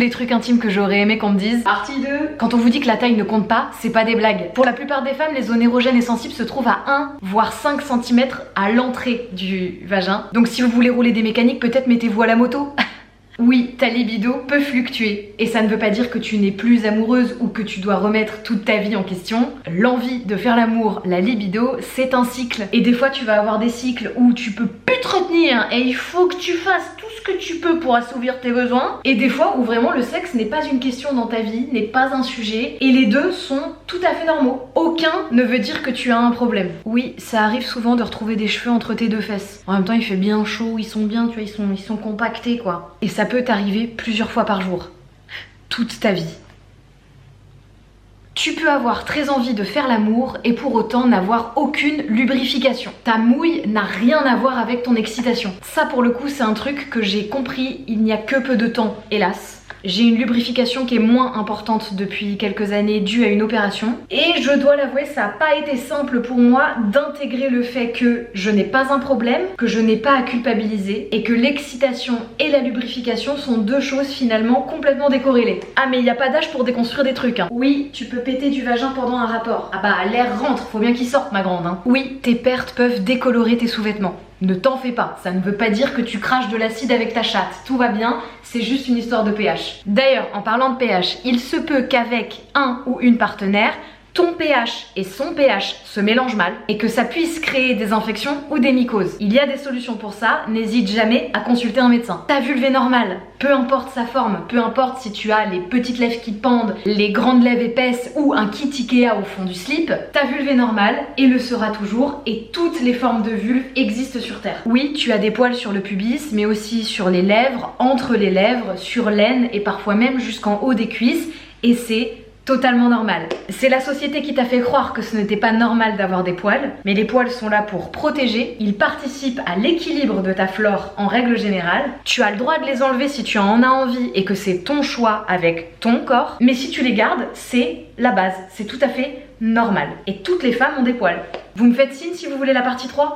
les trucs intimes que j'aurais aimé qu'on me dise. Partie 2. Quand on vous dit que la taille ne compte pas, c'est pas des blagues. Pour la plupart des femmes, les zones érogènes et sensibles se trouvent à 1 voire 5 cm à l'entrée du vagin. Donc si vous voulez rouler des mécaniques, peut-être mettez-vous à la moto. Oui, ta libido peut fluctuer et ça ne veut pas dire que tu n'es plus amoureuse ou que tu dois remettre toute ta vie en question. L'envie de faire l'amour, la libido, c'est un cycle. Et des fois tu vas avoir des cycles où tu peux plus te retenir et il faut que tu fasses tout ce que tu peux pour assouvir tes besoins. Et des fois où vraiment le sexe n'est pas une question dans ta vie, n'est pas un sujet et les deux sont tout à fait normaux. Aucun ne veut dire que tu as un problème. Oui, ça arrive souvent de retrouver des cheveux entre tes deux fesses. En même temps il fait bien chaud, ils sont bien, tu vois, ils sont compactés quoi. Et ça peut t'arriver plusieurs fois par jour, toute ta vie. Tu peux avoir très envie de faire l'amour et pour autant n'avoir aucune lubrification. Ta mouille n'a rien à voir avec ton excitation. Ça pour le coup c'est un truc que j'ai compris il n'y a que peu de temps, hélas. J'ai une lubrification qui est moins importante depuis quelques années due à une opération. Et je dois l'avouer, ça n'a pas été simple pour moi d'intégrer le fait que je n'ai pas un problème, que je n'ai pas à culpabiliser et que l'excitation et la lubrification sont deux choses finalement complètement décorrélées. Ah mais il n'y a pas d'âge pour déconstruire des trucs hein. Oui, tu peux péter du vagin pendant un rapport. Ah bah l'air rentre, faut bien qu'il sorte ma grande hein. Oui, tes pertes peuvent décolorer tes sous-vêtements. Ne t'en fais pas, ça ne veut pas dire que tu craches de l'acide avec ta chatte, tout va bien, c'est juste une histoire de pH. D'ailleurs, en parlant de pH, il se peut qu'avec un ou une partenaire, ton pH et son pH se mélangent mal et que ça puisse créer des infections ou des mycoses. Il y a des solutions pour ça, n'hésite jamais à consulter un médecin. Ta vulve est normale, peu importe sa forme, peu importe si tu as les petites lèvres qui pendent, les grandes lèvres épaisses ou un kit Ikea au fond du slip, ta vulve est normale et le sera toujours et toutes les formes de vulve existent sur Terre. Oui, tu as des poils sur le pubis, mais aussi sur les lèvres, entre les lèvres, sur l'aine et parfois même jusqu'en haut des cuisses et c'est totalement normal. C'est la société qui t'a fait croire que ce n'était pas normal d'avoir des poils, mais les poils sont là pour protéger, ils participent à l'équilibre de ta flore en règle générale. Tu as le droit de les enlever si tu en as envie et que c'est ton choix avec ton corps, mais si tu les gardes, c'est la base, c'est tout à fait normal. Et toutes les femmes ont des poils. Vous me faites signe si vous voulez la partie 3 ?